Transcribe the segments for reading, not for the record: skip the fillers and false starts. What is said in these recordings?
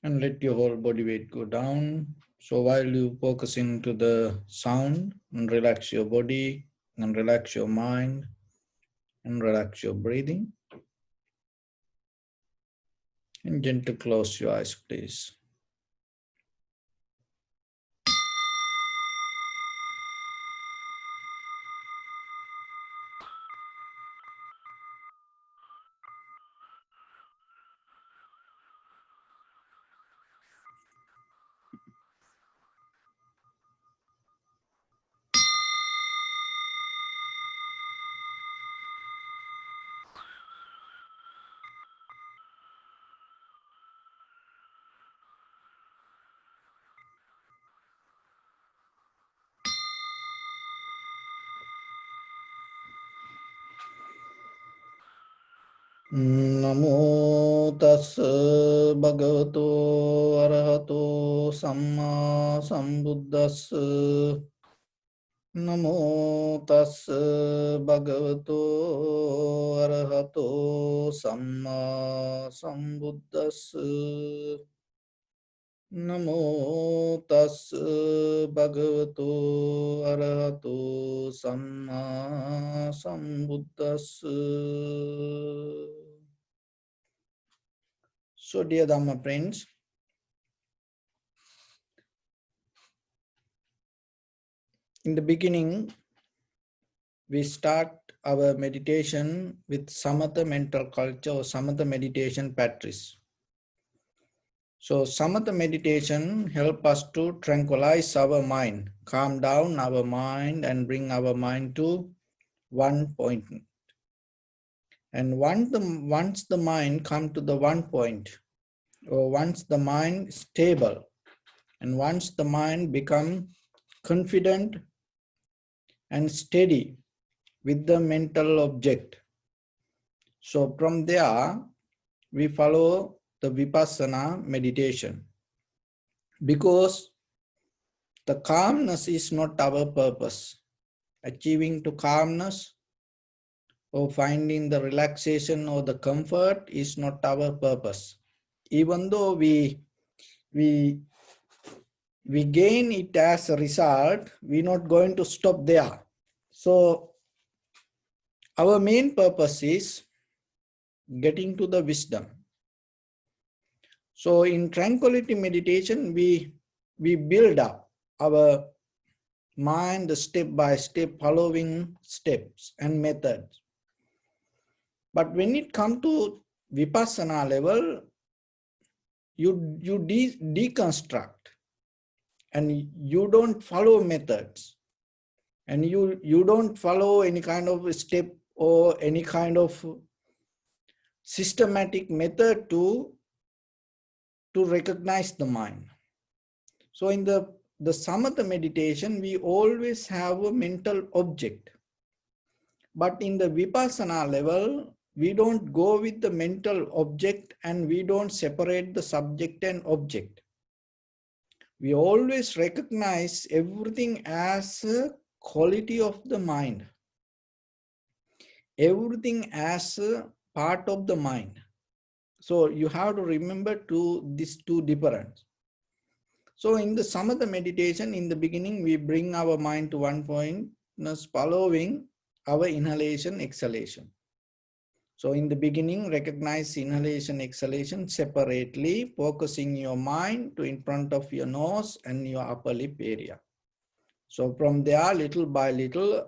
And let your whole body weight go down. So while you focus into the sound, and relax your body and relax your mind and relax your breathing, and gently close your eyes, please. Namo tassa bhagavato arahato samma sambuddhassa. Namo tassa bhagavato arahato samma sambuddhassa. Namo tassa bhagavato arahato samma sambuddhassa. So, dear Dhamma friends, in the beginning, we start our meditation with Samatha mental culture or Samatha meditation practice. So Samatha meditation help us to tranquilize our mind, calm down our mind and bring our mind to one point. And once the mind come to the one point, or once the mind stable, and once the mind become confident and steady with the mental object. So from there, we follow the Vipassana meditation, because the calmness is not our purpose. Achieving to calmness or finding the relaxation or the comfort is not our purpose. Even though we gain it as a result, we're not going to stop there. So our main purpose is getting to the wisdom. So in tranquility meditation, we build up our mind step by step, following steps and methods. But when it comes to Vipassana level, you deconstruct, and you don't follow methods, and you don't follow any kind of step or any kind of systematic method to recognize the mind. So in the Samatha meditation, we always have a mental object. But in the Vipassana level, we don't go with the mental object, and we don't separate the subject and object. We always recognize everything as a quality of the mind, everything as a part of the mind. So you have to remember these two difference. So in the Samatha meditation, in the beginning, we bring our mind to one point, following our inhalation, exhalation. So in the beginning, recognize inhalation, exhalation separately, focusing your mind to in front of your nose and your upper lip area. So from there, little by little,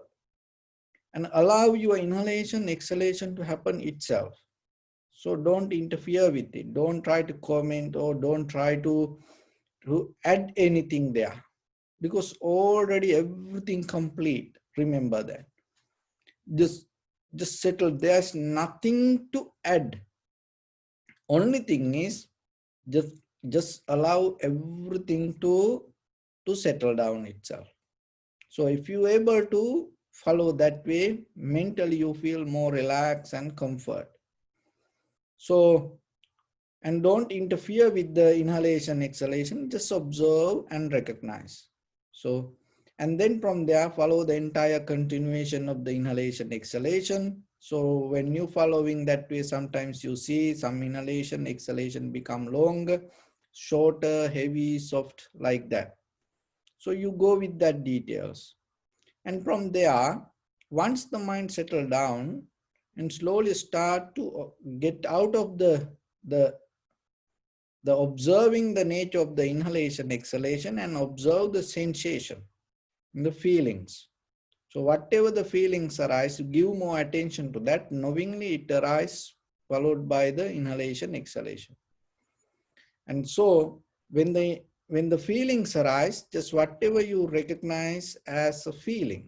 and allow your inhalation, exhalation to happen itself. So don't interfere with it. Don't try to comment or don't try to add anything there, because already everything complete. Remember that. Just settle. There's nothing to add. Only thing is just allow everything to settle down itself. So if you're able to follow that way, mentally you feel more relaxed and comfort. So, and don't interfere with the inhalation, exhalation, just observe and recognize. So, and then from there, follow the entire continuation of the inhalation, exhalation. So when you following that way, sometimes you see some inhalation, exhalation become longer, shorter, heavy, soft, like that. So you go with that details. And from there, once the mind settle down and slowly start to get out of the, the observing the nature of the inhalation, exhalation, and observe the sensation, the feelings. So whatever the feelings arise, give more attention to that. Knowingly it arises, followed by the inhalation, exhalation. And so when the feelings arise, just whatever you recognize as a feeling,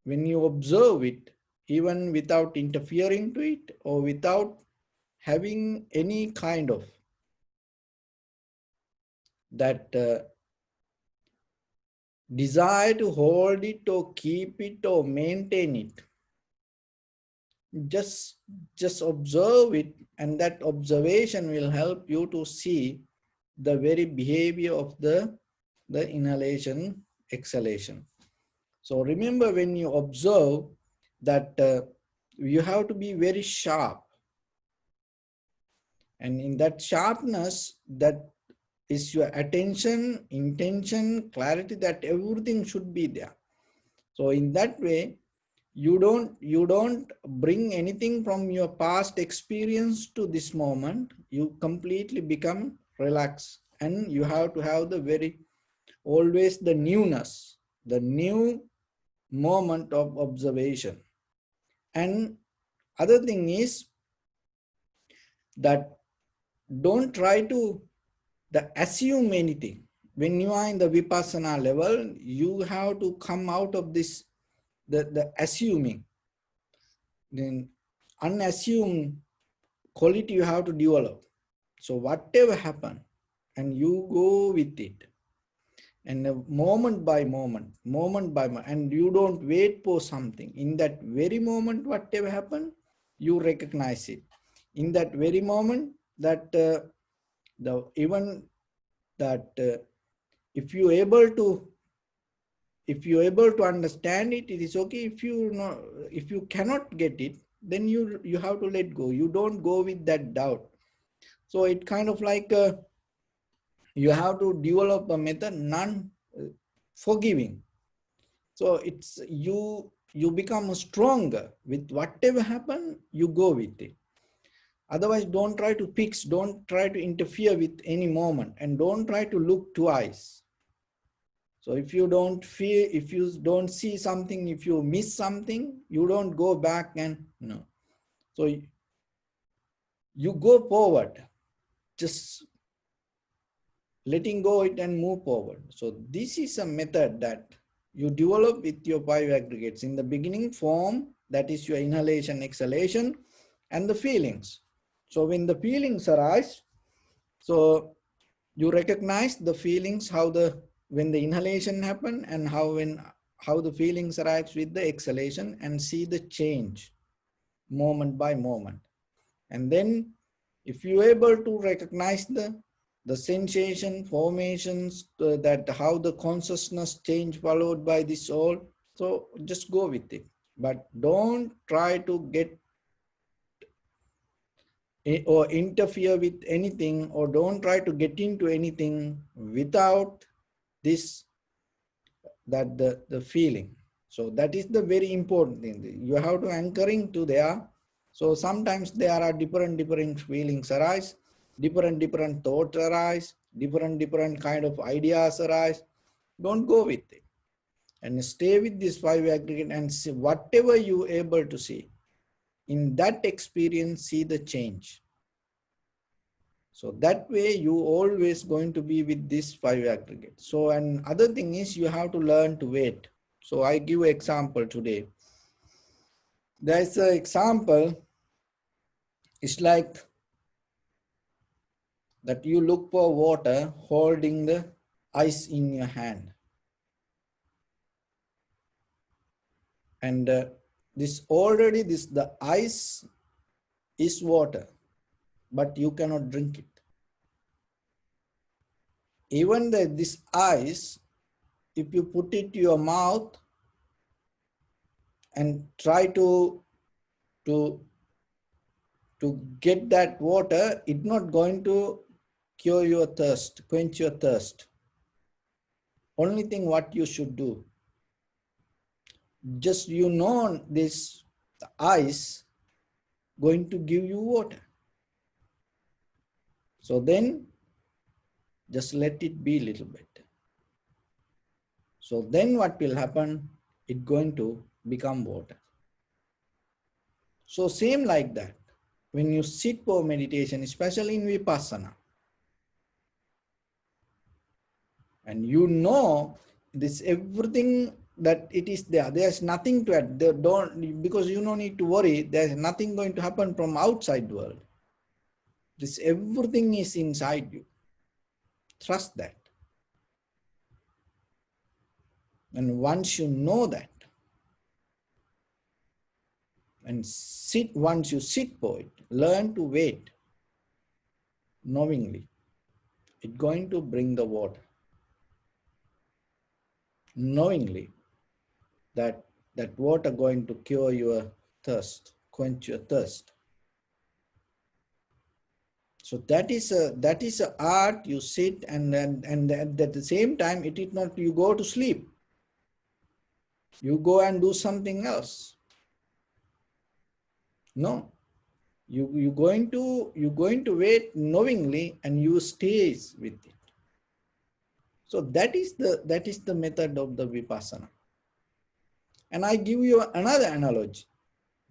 when you observe it, even without interfering to it or without having any kind of that desire to hold it or keep it or maintain it, just observe it, and that observation will help you to see the very behavior of the inhalation, exhalation. So remember, when you observe that you have to be very sharp, and in that sharpness, that is your attention, intention, clarity, that everything should be there. So in that way, you don't bring anything from your past experience to this moment. You completely become relaxed, and you have to have the very always the newness, the new moment of observation. And other thing is that don't try to assume anything. When you are in the vipassana level, you have to come out of this the assuming. Then unassumed quality you have to develop. So whatever happen, and you go with it, and moment by moment, and you don't wait for something. In that very moment, whatever happen, you recognize it. In that very moment, that the even that if you able to understand it, it is okay. If you know, if you cannot get it, then you have to let go. You don't go with that doubt. So it kind of like you have to develop a method non forgiving. So it's you become stronger with whatever happen, you go with it. Otherwise, don't try to fix, don't try to interfere with any moment, and don't try to look twice. So if you don't feel, if you don't see something, if you miss something, you don't go back and no. So you go forward, just letting go it and move forward. So this is a method that you develop with your 5 aggregates. In the beginning, form, that is your inhalation, exhalation, and the feelings. So when the feelings arise, so you recognize the feelings, how when the inhalation happen, and how the feelings arise with the exhalation, and see the change moment by moment. And then if you are able to recognize the sensation formations, that how the consciousness change followed by this all, so just go with it. But don't try to get or interfere with anything, or don't try to get into anything without this, that the feeling. So that is the very important thing. You have to anchoring to there. So sometimes there are different feelings arise, different thoughts arise, different kind of ideas arise. Don't go with it, and stay with this 5 aggregate and see whatever you able to see. In that experience, see the change. So that way you always going to be with this 5 aggregate. So another thing is you have to learn to wait. So I give an example today. There is an example. It's like that you look for water holding the ice in your hand. And the ice is water, but you cannot drink it. Even this ice, if you put it to your mouth and try to get that water, it's not going to cure your thirst, quench your thirst. Only thing what you should do, just this ice going to give you water. So then just let it be a little bit. So then what will happen? It's going to become water. So same like that. When you sit for meditation, especially in Vipassana, and this everything that it is there. There's nothing to add. Because you don't need to worry. There's nothing going to happen from outside world. This everything is inside you. Trust that. And once you know that, and once you sit for it, learn to wait knowingly. It's going to bring the water. Knowingly that water going to cure your thirst, quench your thirst. So that is a art. You sit and at the same time it is not you go to sleep. You go and do something else. No. You're going to wait knowingly and you stays with it. So that is the method of the Vipassana. And I give you another analogy,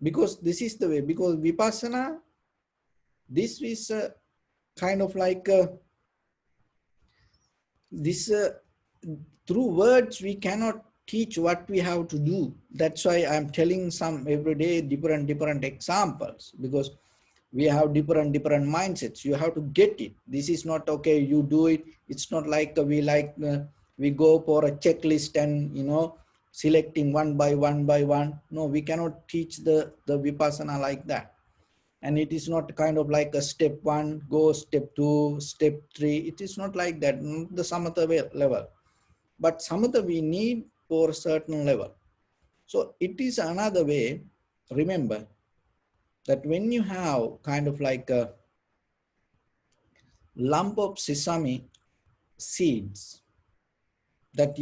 because this is the way, because Vipassana, this is kind of like through words we cannot teach what we have to do. That's why I'm telling some every day different examples, because we have different mindsets. You have to get it. This is not okay, you do it. It's not like we go for a checklist and selecting one by one. No, we cannot teach the Vipassana like that. And it is not kind of like a step 1, go step 2, step 3. It is not like that, not the samatha level. But samatha we need for a certain level. So it is another way. Remember that when you have kind of like a lump of sesame seeds, that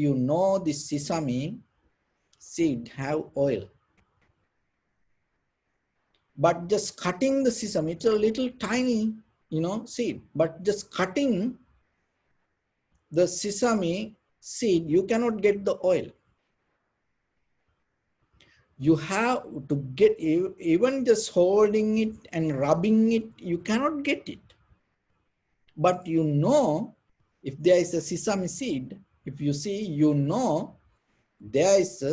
this sesame seed have oil. But just cutting the sesame, it's a little tiny, seed. But just cutting the sesame seed, you cannot get the oil. You have to get, even just holding it and rubbing it, you cannot get it. But if there is a sesame seed, if you see, there is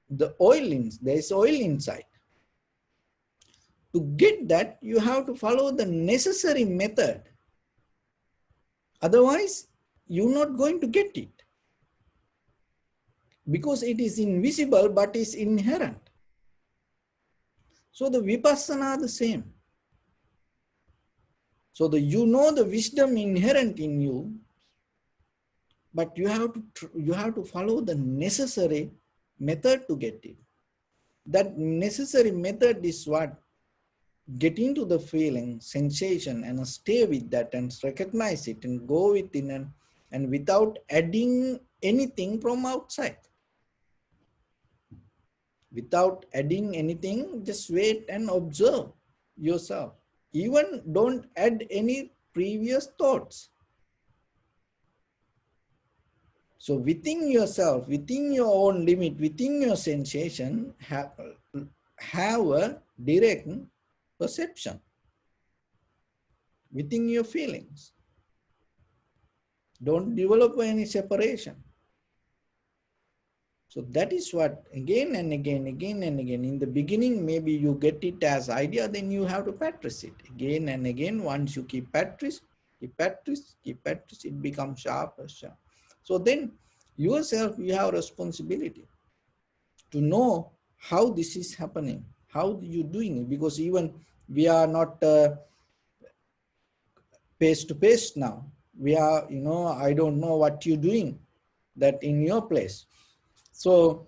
there is oil inside. To get that, you have to follow the necessary method. Otherwise, you're not going to get it. Because it is invisible, but is inherent. So the Vipassana are the same. So the wisdom inherent in you, but you have to follow the necessary method to get it. That necessary method is what? Get into the feeling, sensation, and stay with that and recognize it and go within and without adding anything from outside. Without adding anything, just wait and observe yourself. Even don't add any previous thoughts. So within yourself, within your own limit, within your sensation, have a direct perception. Within your feelings. Don't develop any separation. So that is what, again and again. In the beginning, maybe you get it as idea, then you have to practice it again and again. Once you keep practice, it becomes sharper. So then yourself, you have responsibility to know how this is happening, how you doing it, because even we are not face to face now. We are, I don't know what you're doing that in your place. So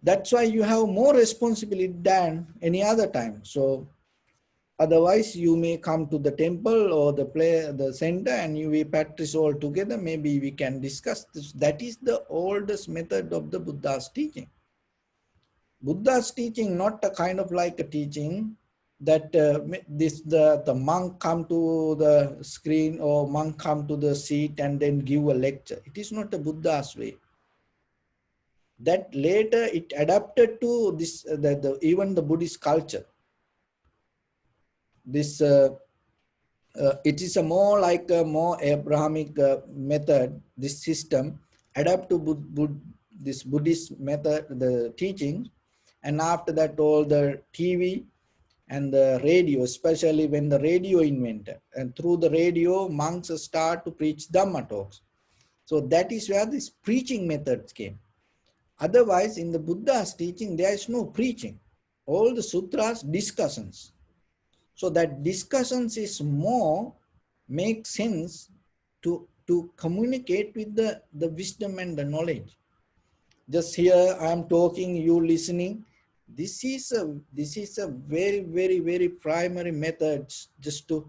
that's why you have more responsibility than any other time. So Otherwise, you may come to the temple or the center and you will practice all together. Maybe we can discuss this. That is the oldest method of the Buddha's teaching. Buddha's teaching, not a kind of like a teaching that the monk come to the screen or monk come to the seat and then give a lecture. It is not a Buddha's way. That later it adapted to this even the Buddhist culture. This it is a more like a more Abrahamic method. This system adapt to this Buddhist method, the teaching, and after that all the TV and the radio, especially when the radio invented, and through the radio monks start to preach Dhamma talks. So that is where this preaching methods came. Otherwise, in the Buddha's teaching, there is no preaching. All the sutras, discussions. So that discussions is more make sense to communicate with the wisdom and the knowledge. Just here I am talking, you listening. This is a very, very, very primary method just to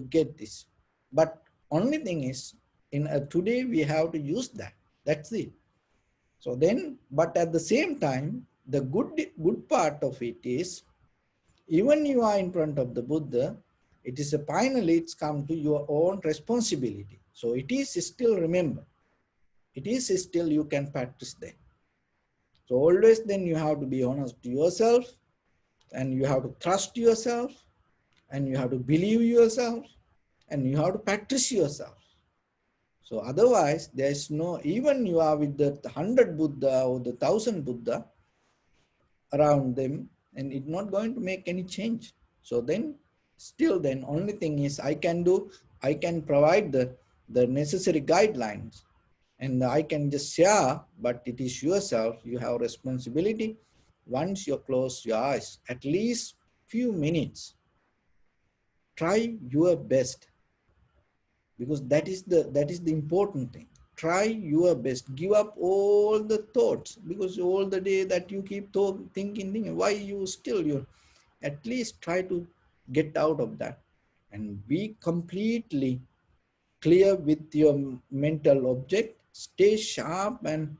get this. But only thing is, in today we have to use that. That's it. So then, but at the same time, the good part of it is, even you are in front of the Buddha, it is finally it's come to your own responsibility. So it is still, remember, it is still you can practice there. So always then you have to be honest to yourself, and you have to trust yourself, and you have to believe yourself, and you have to practice yourself. So otherwise there is no, even you are with the 100 Buddha or the 1,000 Buddha around them, and it's not going to make any change. So then still then only thing is I can provide the necessary guidelines, and I can just share, but it is yourself, you have responsibility. Once you close your eyes, at least few minutes, try your best, because that is the important thing. Try your best, give up all the thoughts, because all the day that you keep thinking, why you still, you at least try to get out of that and be completely clear with your mental object. Stay sharp, and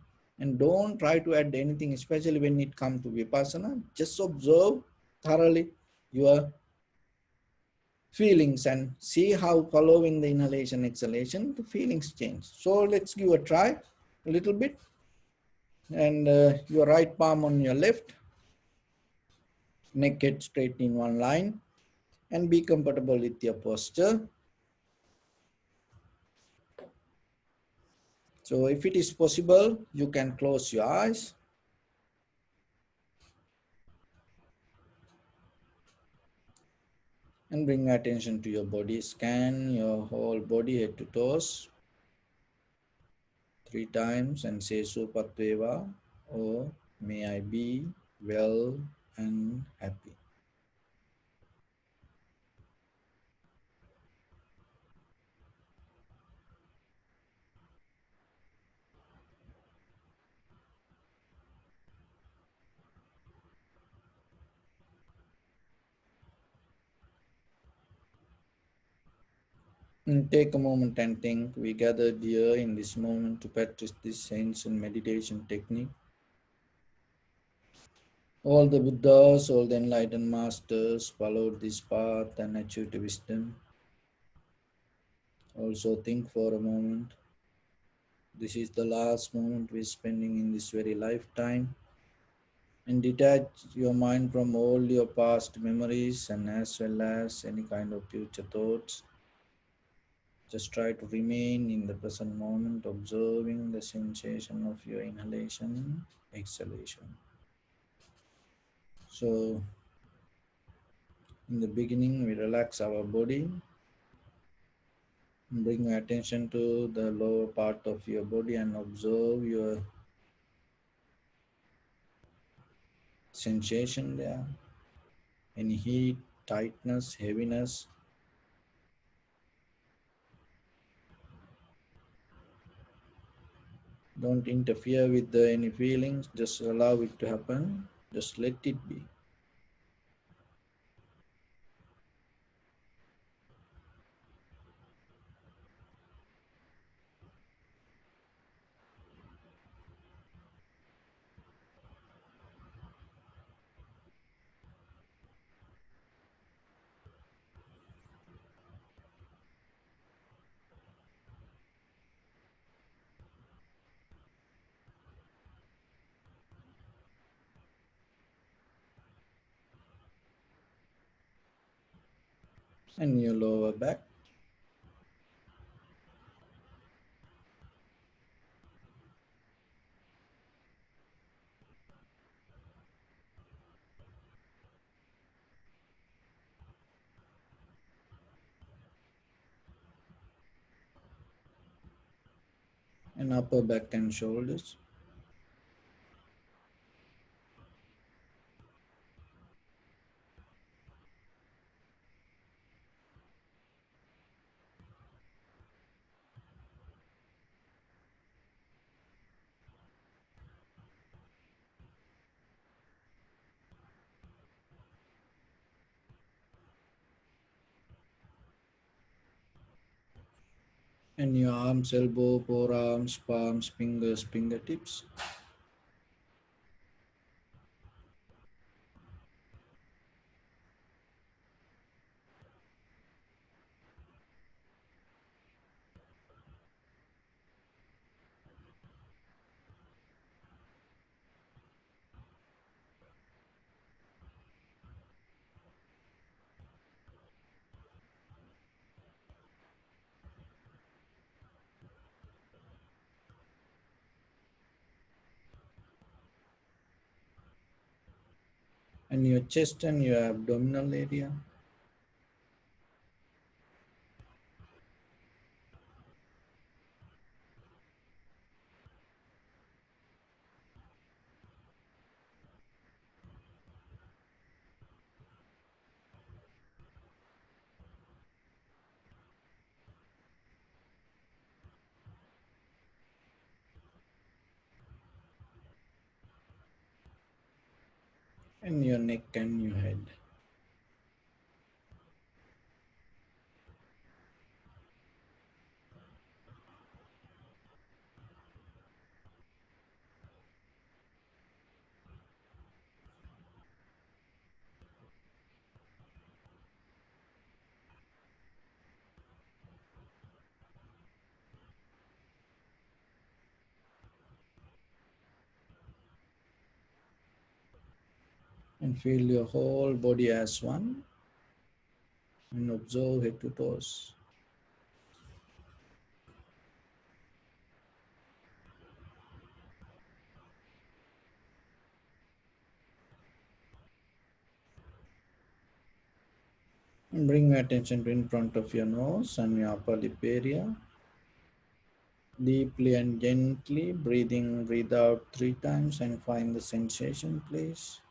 don't try to add anything, especially when it comes to vipassana. Just observe thoroughly your feelings and see how following the inhalation exhalation the feelings change. So let's give a try a little bit. And your right palm on your left, neck head straight in one line, and be comfortable with your posture. So if it is possible, you can close your eyes. And bring attention to your body. Scan your whole body, head to toes, 3 times, and say Supatveva, or may I be well and happy. And take a moment and think. We gathered here in this moment to practice this ancient meditation technique. All the Buddhas, all the enlightened masters followed this path and achieved wisdom. Also think for a moment. This is the last moment we're spending in this very lifetime. And detach your mind from all your past memories and as well as any kind of future thoughts. Just try to remain in the present moment, observing the sensation of your inhalation, exhalation. So, in the beginning, we relax our body, bring attention to the lower part of your body and observe your sensation there. Any heat, tightness, heaviness. Don't interfere with any feelings, just allow it to happen. Just let it be. and your lower back. And upper back and shoulders. And your arms, elbow, forearms, palms, fingers, fingertips. And your chest and your abdominal area. And your neck and your head. And feel your whole body as one. And observe head to toes. And bring your attention to in front of your nose and your upper lip area. Deeply and gently breathe in, breathe out 3 times and find the sensation, please.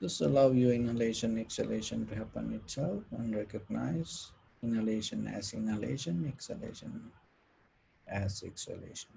Just allow your inhalation, exhalation to happen itself and recognize inhalation as inhalation, exhalation as exhalation.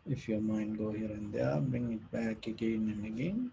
If your mind go here and there, bring it back again and again.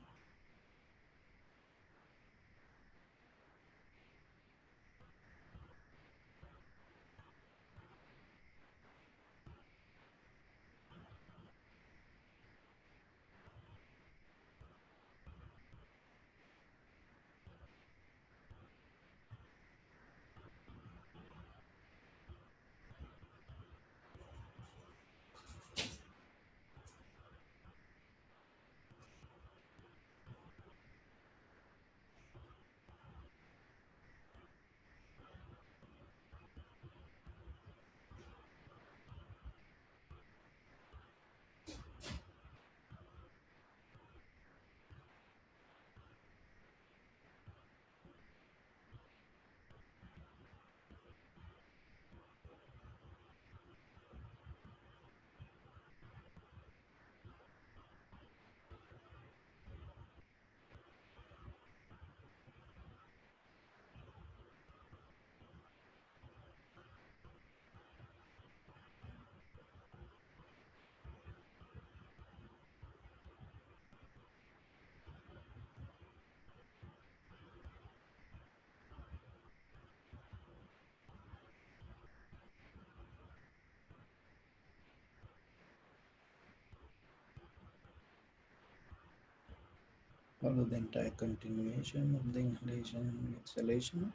Follow the entire continuation of the inhalation and exhalation.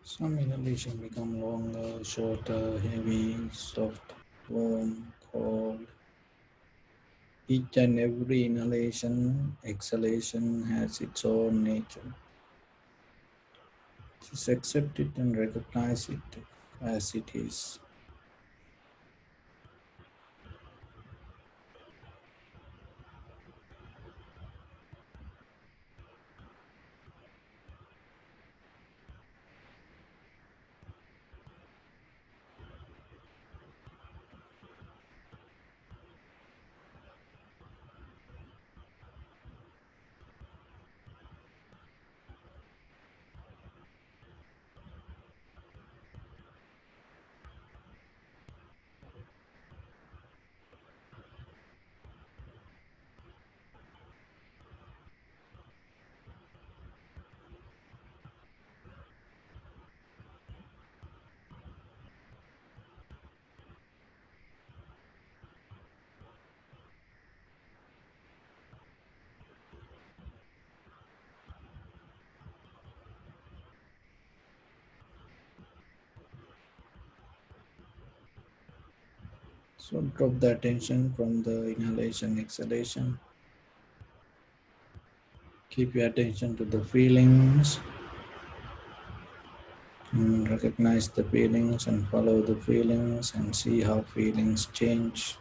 Some inhalation become longer, shorter, heavy, soft, warm, cold. Each and every inhalation, exhalation has its own nature. Just accept it and recognize it as it is. So drop the attention from the inhalation, exhalation. Keep your attention to the feelings and recognize the feelings and follow the feelings and see how feelings change.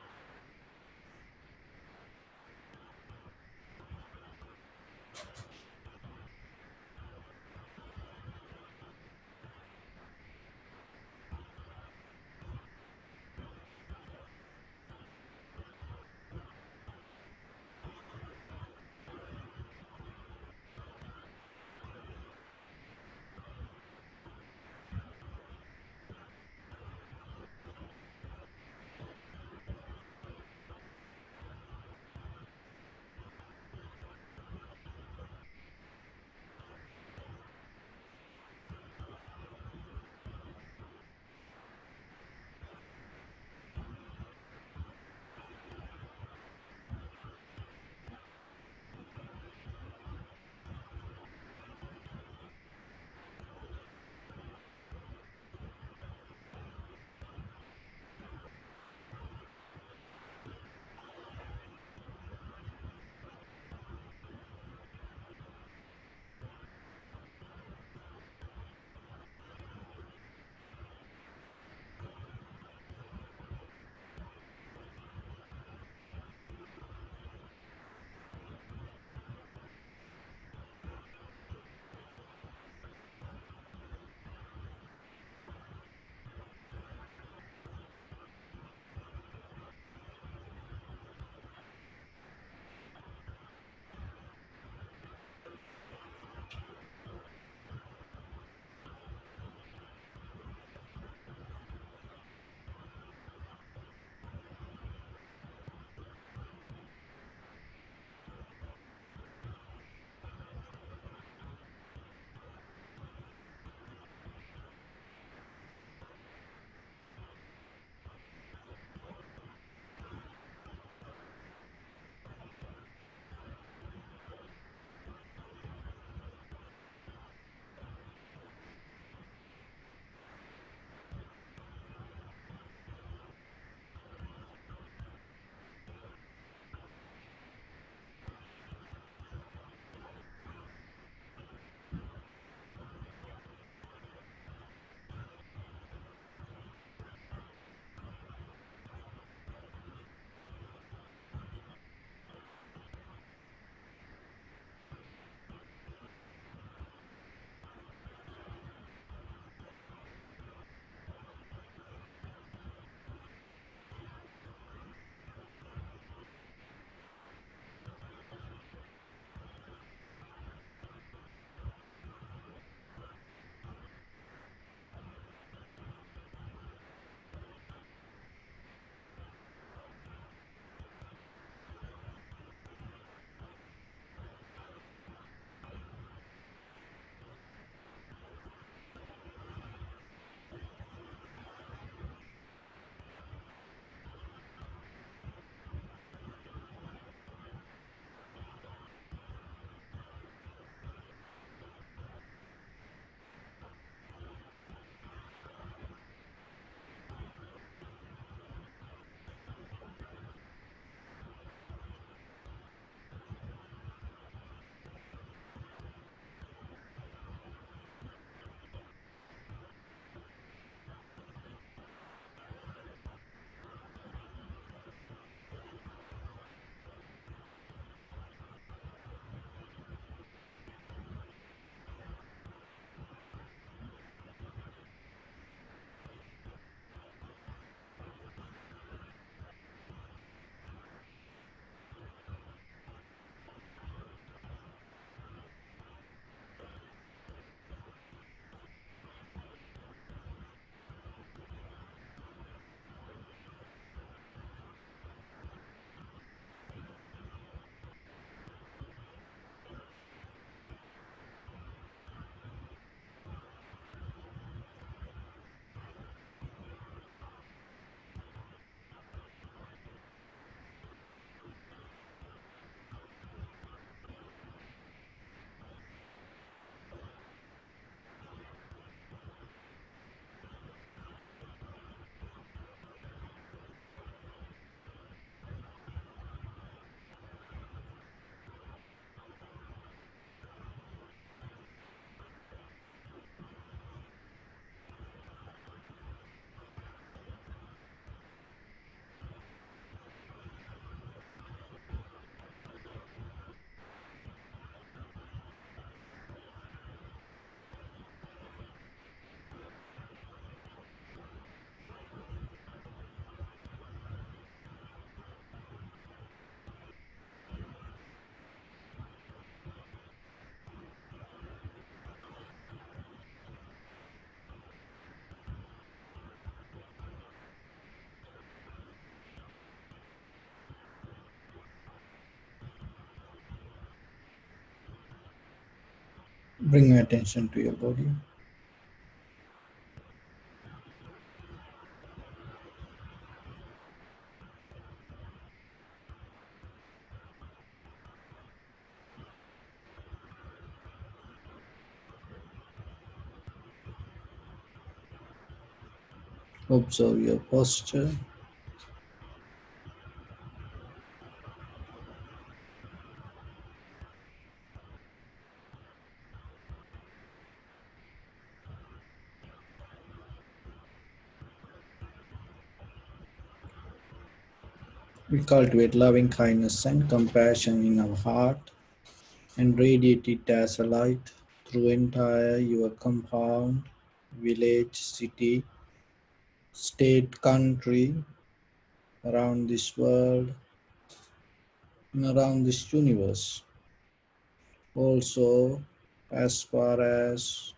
Bring your attention to your body. Observe your posture. We cultivate loving kindness and compassion in our heart and radiate it as a light through entire your compound, village, city, state, country, around this world, and around this universe. Also, as far as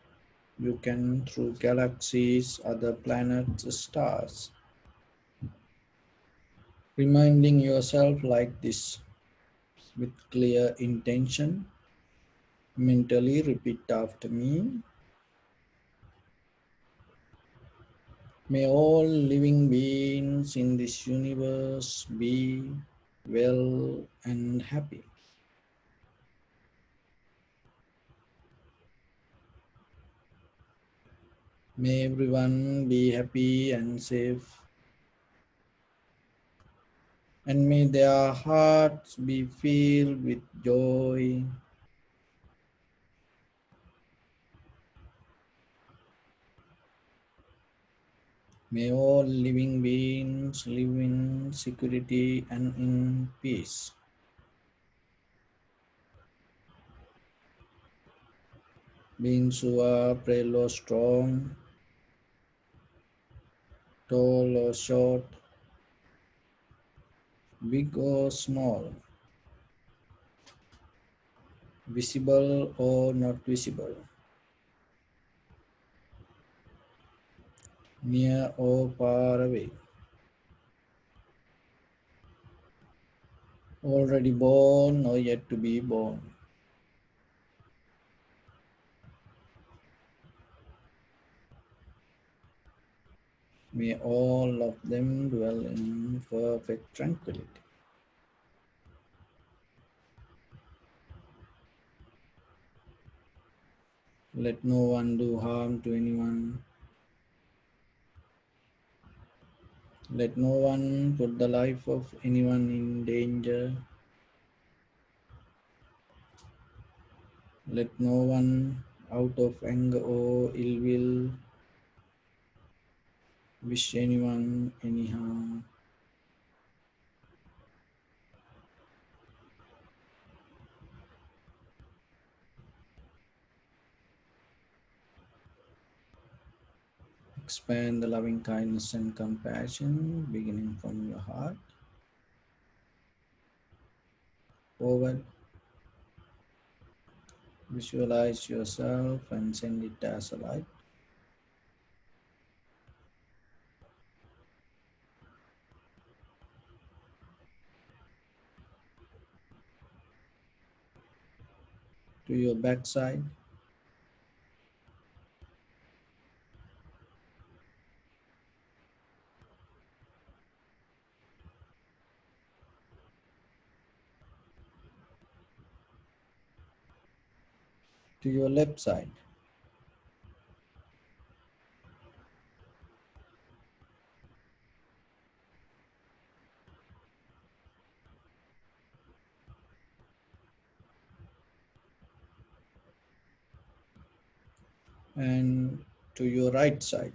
you can through galaxies, other planets, stars. Reminding yourself like this with clear intention. Mentally repeat after me. May all living beings in this universe be well and happy. May everyone be happy and safe. And may their hearts be filled with joy. May all living beings live in security and in peace. Beings who are frail or strong, tall or short, big or small, visible or not visible, near or far away, already born or yet to be born. May all of them dwell in perfect tranquility. Let no one do harm to anyone. Let no one put the life of anyone in danger. Let no one, out of anger or ill will, wish anyone any harm. Expand the loving kindness and compassion beginning from your heart forward. Visualize yourself and send it as a light to your backside, to your left side, and to your right side.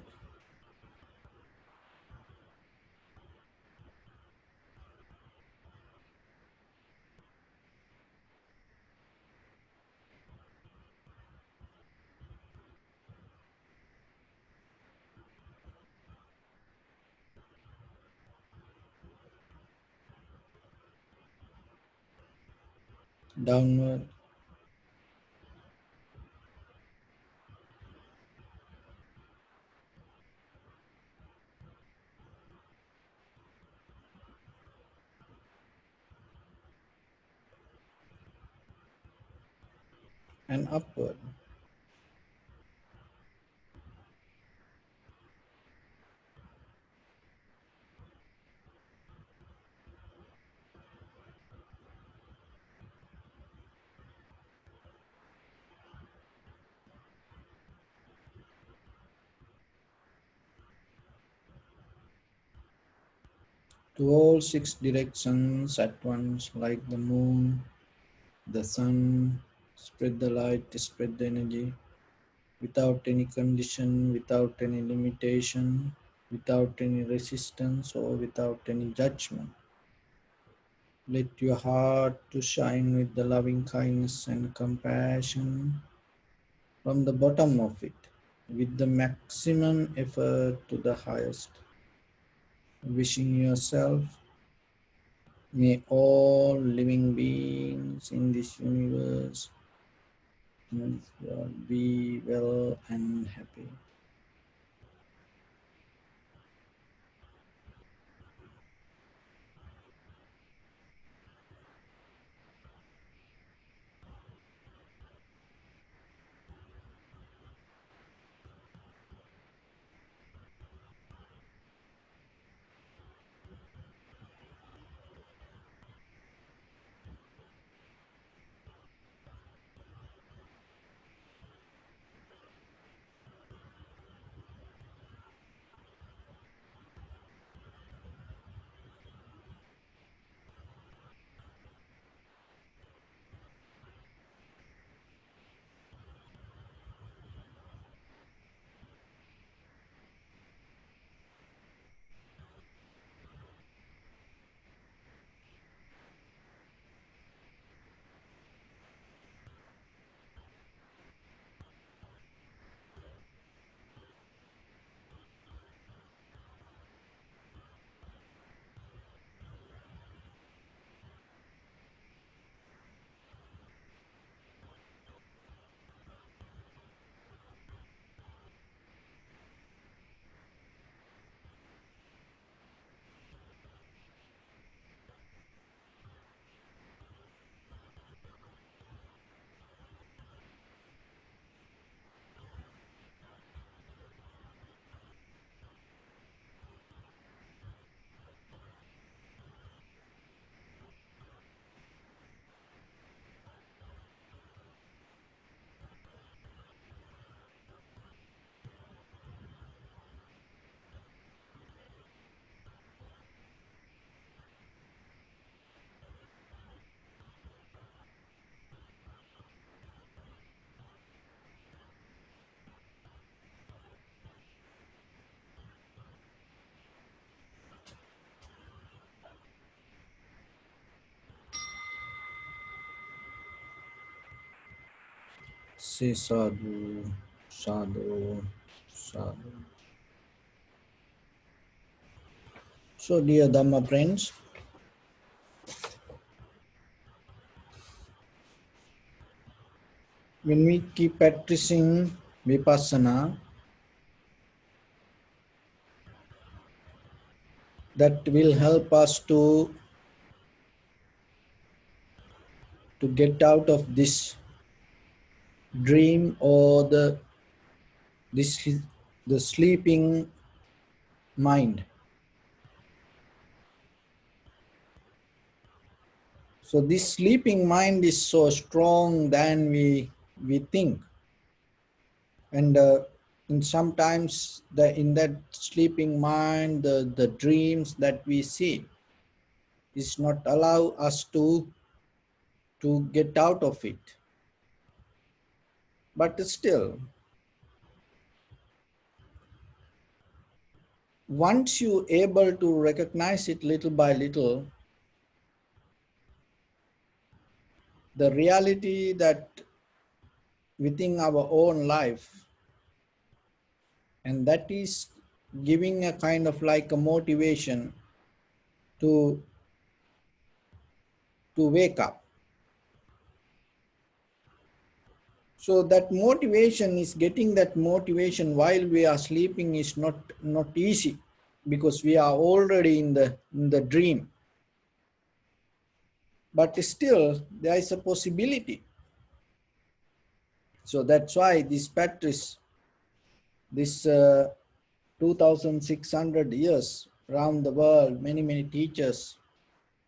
Downward and upward. to all six directions at once, like the moon, the sun. Spread the light, spread the energy without any condition, without any limitation, without any resistance or without any judgment. Let your heart to shine with the loving kindness and compassion from the bottom of it, with the maximum effort to the highest. Wishing yourself, may all living beings in this universe be well and happy. Say sadhu, sadhu, sadhu. So, dear Dhamma friends, when we keep practicing vipassana, that will help us to get out of this dream or this the sleeping mind. So this sleeping mind is so strong than we think, and sometimes in that sleeping mind, the dreams that we see is not allow us to get out of it. But still, once you able to recognize it little by little, the reality that within our own life, and that is giving a kind of like a motivation to wake up. So that motivation is getting that motivation while we are sleeping is not easy, because we are already in the dream. But still there is a possibility. So that's why this practice, this 2600 years around the world, many teachers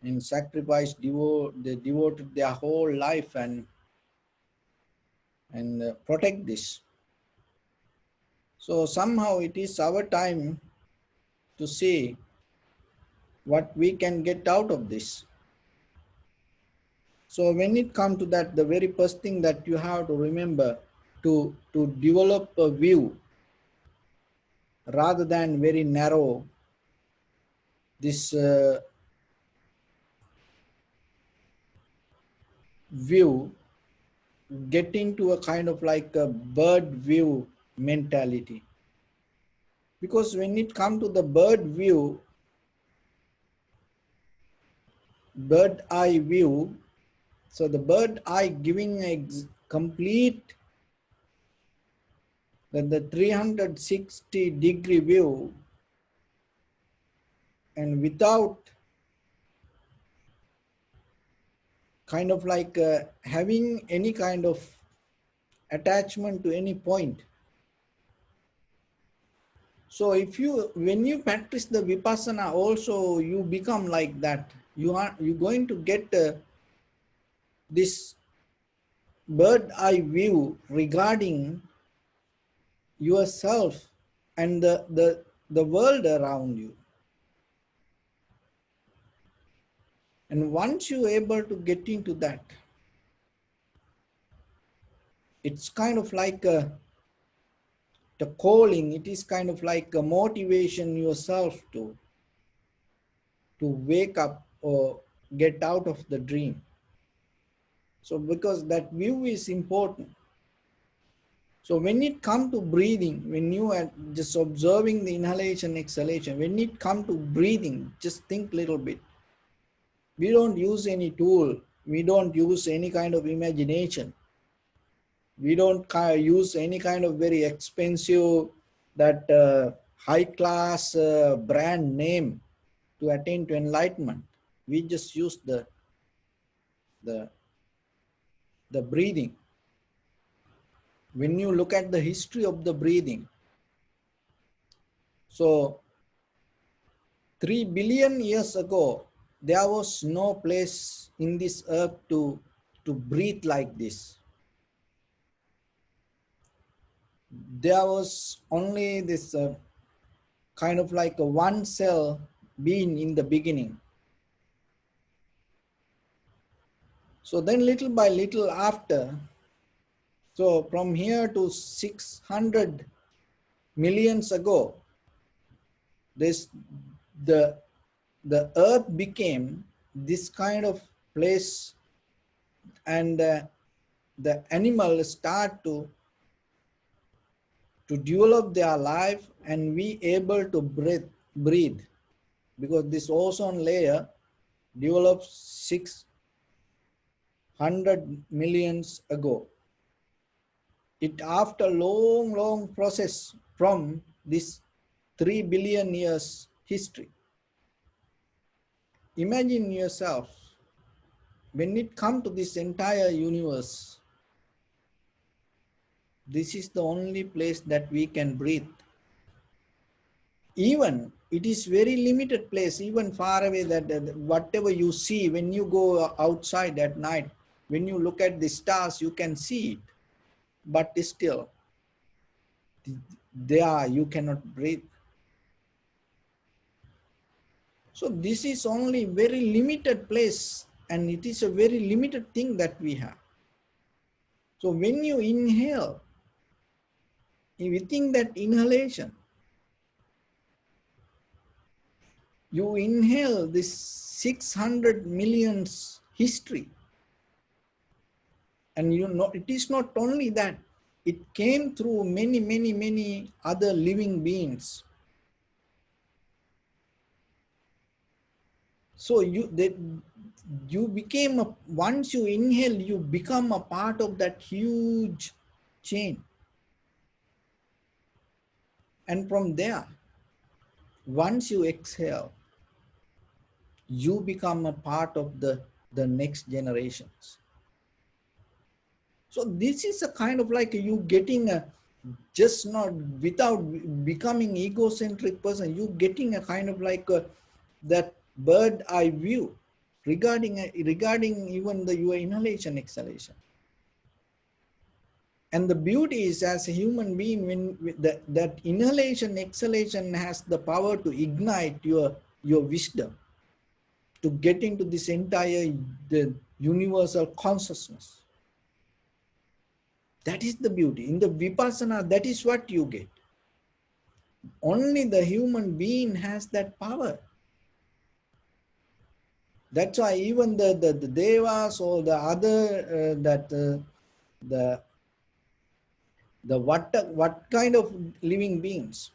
and sacrificed, they devoted their whole life and protect this. So somehow it is our time to see what we can get out of this. So when it comes to that, the very first thing that you have to remember to develop a view rather than very narrow, this view, getting to a kind of like a bird view mentality. Because when it comes to the bird eye view, so the bird eye giving a complete the 360-degree view, and without kind of like having any kind of attachment to any point. So when you practice the vipassana also, you become like that. You're going to get this bird eye view regarding yourself and the world around you. And once you're able to get into that, it's kind of like the calling, it is kind of like a motivation yourself to wake up or get out of the dream. So because that view is important. So when it comes to breathing, when you are just observing the inhalation, exhalation, when it comes to breathing, just think a little bit. We don't use any tool. We don't use any kind of imagination. We don't use any kind of very expensive, that high class brand name to attain to enlightenment. We just use the breathing. When you look at the history of the breathing, so 3 billion years ago, there was no place in this earth to breathe like this. There was only this kind of like a one cell being in the beginning. So then little by little after, so from here to 600 millions ago, the earth became this kind of place, and the animals start to develop their life, and we able to breathe because this ozone layer developed 600 millions ago. It after long process from this 3 billion years history. Imagine yourself, when it comes to this entire universe, this is the only place that we can breathe. Even it is very limited place, even far away, that whatever you see when you go outside at night, when you look at the stars, you can see it, but still there you cannot breathe. So this is only very limited place, and it is a very limited thing that we have. So when you inhale, within that inhalation, you inhale this 600 millions history. And you know, it is not only that, it came through many other living beings. So you became once you inhale, you become a part of that huge chain. And from there, once you exhale, you become a part of the next generations. So this is a kind of like you getting a, just not without becoming egocentric person, you getting a kind of like that bird eye view regarding even your inhalation, exhalation. And the beauty is, as a human being, when that inhalation, exhalation has the power to ignite your wisdom. to get into this entire the universal consciousness. That is the beauty. In the Vipassana, that is what you get. Only the human being has that power. That's why even the devas or the other the what kind of living beings,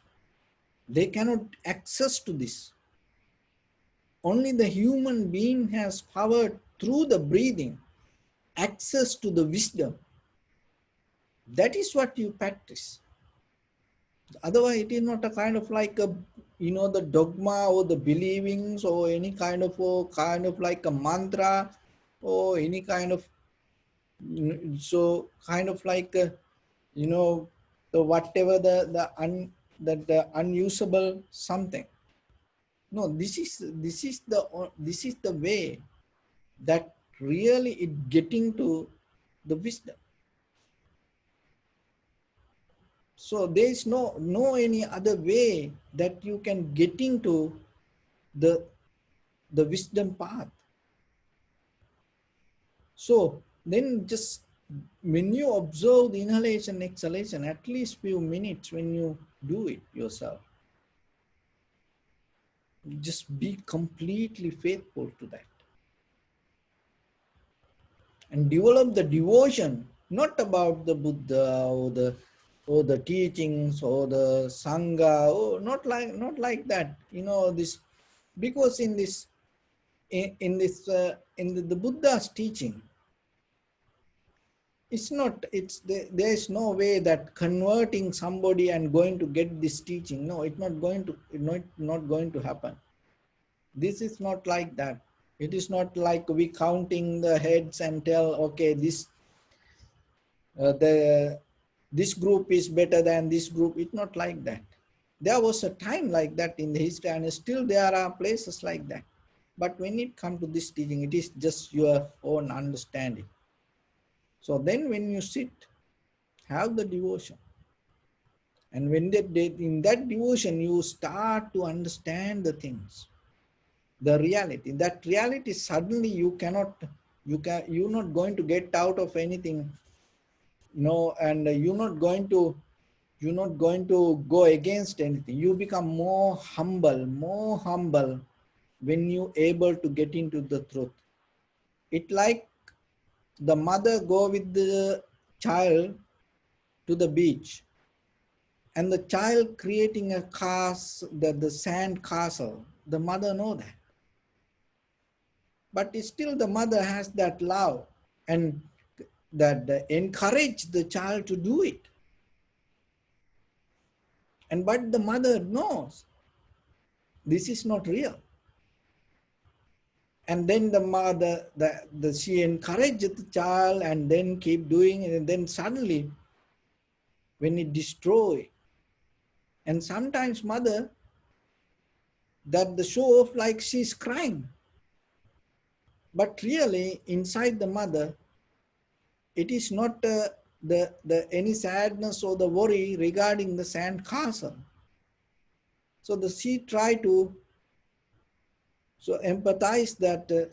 they cannot access to this. Only the human being has power through the breathing, access to the wisdom. That is what you practice. Otherwise, it is not a kind of like a, the dogma or the believings or any kind of like a mantra or any kind of, so kind of like a, the whatever the unusable something. No, this is the way that really it getting to the wisdom. So there is no any other way that you can get into the wisdom path. So then just when you observe the inhalation, exhalation, at least few minutes when you do it yourself, just be completely faithful to that. And develop the devotion, not about the Buddha or the teachings or the Sangha, or not like that. This, because in the Buddha's teaching, there is no way that converting somebody and going to get this teaching. No, it's not going to happen. This is not like that. It is not like we counting the heads and tell, okay, this group is better than this group. It's not like that. There was a time like that in the history, and still there are places like that. But when it comes to this teaching, it is just your own understanding. So then when you sit, have the devotion. And when in that devotion, you start to understand the things, the reality. That reality, suddenly you're not going to get out of anything. No, and you're not going to go against anything. You become more humble when you able to get into the truth. It like the mother go with the child to the beach, and the child creating a the sand castle. The mother know that, but still the mother has that love and that encourage the child to do it. And but the mother knows this is not real. And then the mother, she encouraged the child and then keep doing it. And then suddenly, when it destroy, and sometimes mother, that the show of like she's crying. But really, inside the mother, it is not any sadness or the worry regarding the sand castle. So she try to empathize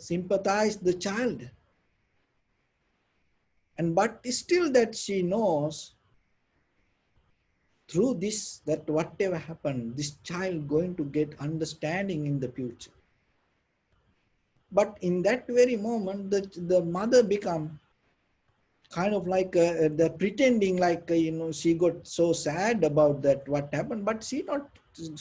sympathize the child. And but still that she knows through this, that whatever happened, this child going to get understanding in the future. But in that very moment, the mother become kind of like the pretending like, she got so sad about that, what happened, but she not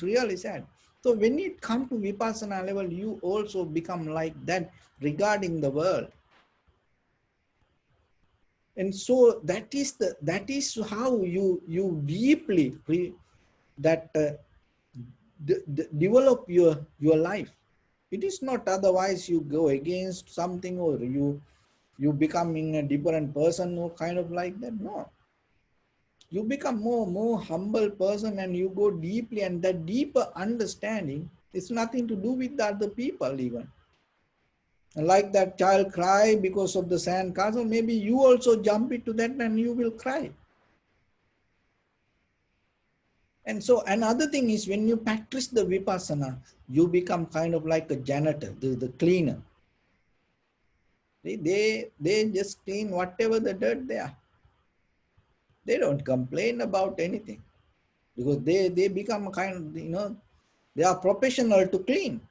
really sad. So when it come to Vipassana level, you also become like that regarding the world. And so that is how you deeply develop your life. It is not otherwise you go against something or you becoming a different person or kind of like that. No, you become more humble person and you go deeply, and that deeper understanding is nothing to do with the other people even. And like that child cry because of the sand castle, maybe you also jump into that and you will cry. And so another thing is when you practice the vipassana, you become kind of like a janitor, the cleaner. They just clean whatever the dirt there. They don't complain about anything because they become a kind of, they are professional to clean.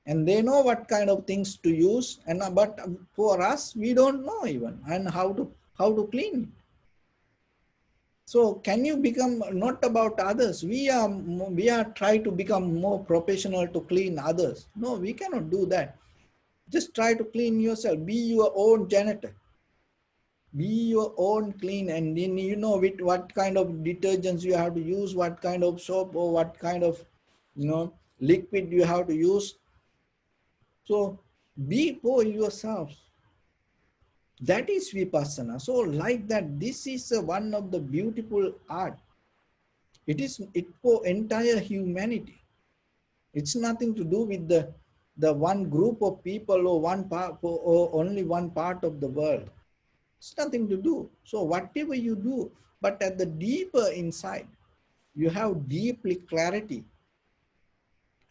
And they know what kind of things to use. And but for us, we don't know even and how to clean it. So can you become not about others? We are trying to become more professional to clean others. No, we cannot do that. Just try to clean yourself. Be your own janitor. Be your own clean, and then you know with what kind of detergents you have to use, what kind of soap or what kind of liquid you have to use. So be for yourself. That is vipassana. So like that, this is one of the beautiful art. It for entire humanity. It's nothing to do with the one group of people or one part or only one part of the world. It's nothing to do. So whatever you do, but at the deeper inside, you have deeply clarity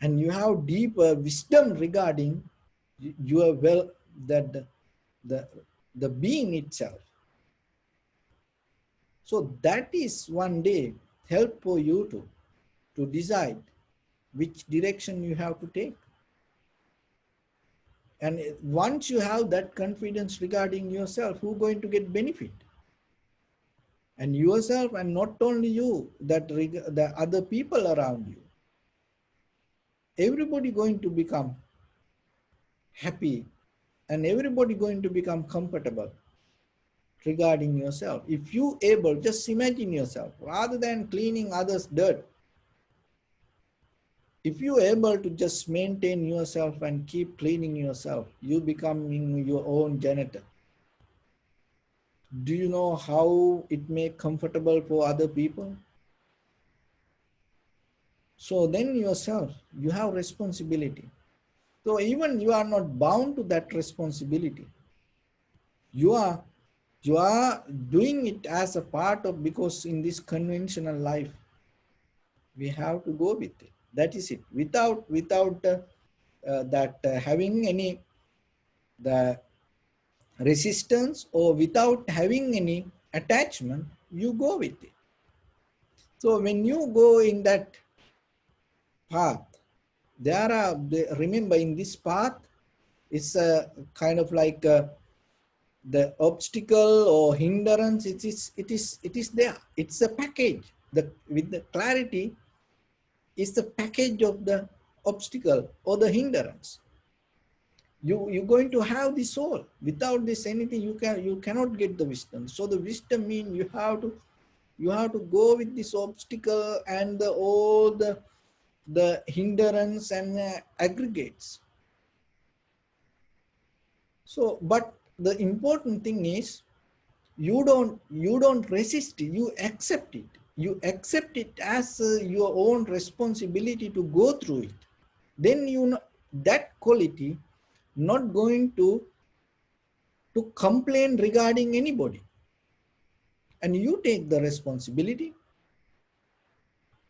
and you have deeper wisdom regarding your that the, the being itself. So that is one day help for you to decide which direction you have to take. And once you have that confidence regarding yourself, who's going to get benefit? And yourself, and not only you, the other people around you. Everybody going to become happy and everybody going to become comfortable regarding yourself. If you able, just imagine yourself, rather than cleaning others' dirt, if you able to just maintain yourself and keep cleaning yourself, you becoming your own janitor. Do you know how it make comfortable for other people? So then yourself, you have responsibility. So even you are not bound to that responsibility. You are doing it as a part of, because in this conventional life, we have to go with it. That is it. Without having any the resistance or without having any attachment, you go with it. So when you go in that path, remember in this path, it's a kind of like the obstacle or hindrance. It is there. It's a package. With the clarity is the package of the obstacle or the hindrance. You're going to have the soul. Without this anything, you cannot get the wisdom. So the wisdom means you have to go with this obstacle and all the hindrance and aggregates. So, but the important thing is you don't resist it, you accept it. You accept it as your own responsibility to go through it. Then you know that quality not going to complain regarding anybody. And you take the responsibility.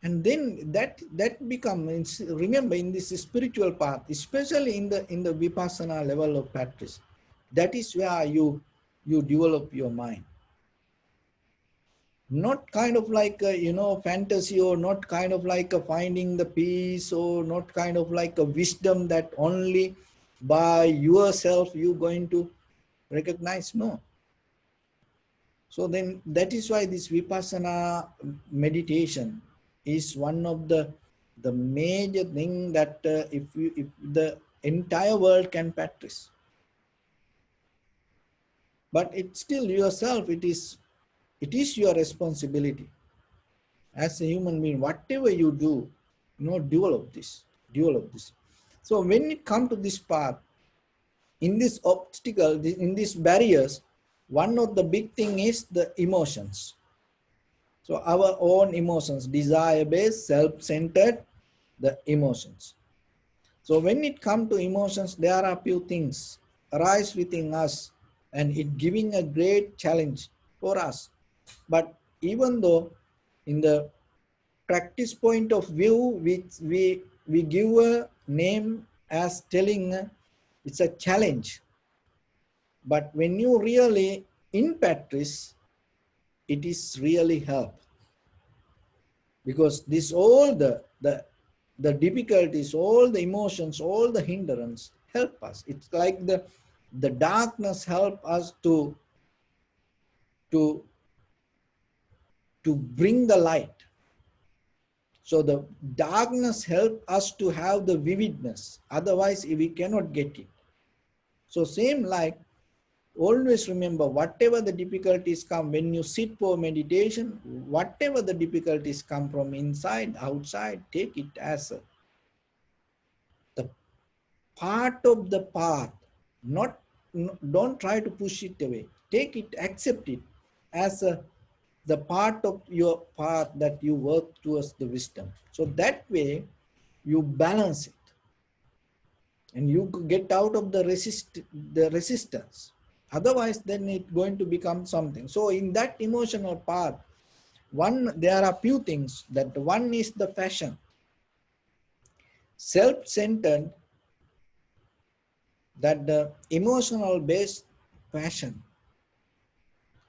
And then that becomes, remember, in this spiritual path, especially in the vipassana level of practice, that is where you develop your mind. Not kind of like a, fantasy, or not kind of like a finding the peace, or not kind of like a wisdom that only by yourself you're going to recognize. No. So then that is why this vipassana meditation is one of the major thing that if the entire world can practice. But it's still yourself, it is your responsibility as a human being. Whatever you do, develop this. So when it comes to this path, in this obstacle, in these barriers, one of the big thing is the emotions. So our own emotions, desire-based, self-centered, the emotions. So when it comes to emotions, there are few things arise within us, and it giving a great challenge for us. But even though in the practice point of view, which we give a name as telling it's a challenge. But when you really in practice, it is really help. Because this all the difficulties, all the emotions, all the hindrance help us. It's like the darkness help us to bring the light. So the darkness help us to have the vividness. Otherwise, we cannot get it. So same like, always remember, whatever the difficulties come when you sit for meditation, whatever the difficulties come from inside, outside, take it as the part of the path. Don't try to push it away. Take it, accept it as the part of your path that you work towards the wisdom. So that way you balance it and you get out of the resistance. Otherwise, then it's going to become something. So in that emotional path, there are few things. That one is the passion, self-centered, that the emotional based passion,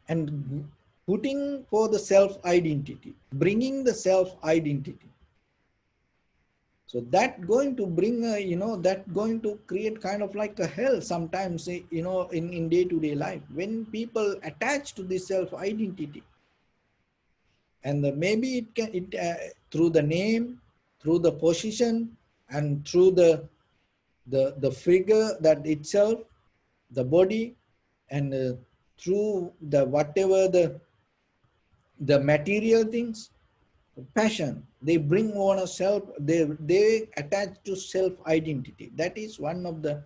and putting for the self-identity, bringing the self-identity. So that going to bring, that going to create kind of like a hell sometimes, in day-to-day life, when people attach to this self-identity. And maybe through the name, through the position, and through the figure that itself, the body, and through the whatever the material things, passion, they bring on a self, they attach to self-identity. That is one of the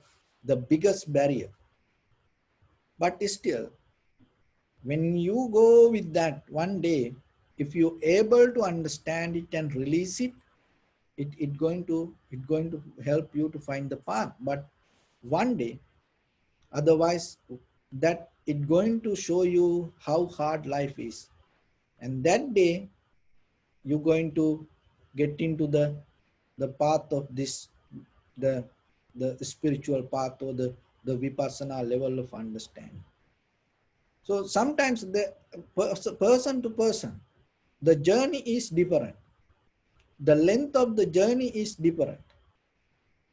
biggest barrier. But still, when you go with that one day, if you able to understand it and release it, it going to help you to find the path. But one day, otherwise, that it going to show you how hard life is. And that day, you're going to get into the path of this, the spiritual path, or the vipassana level of understanding. So sometimes the person to person, the journey is different. The length of the journey is different.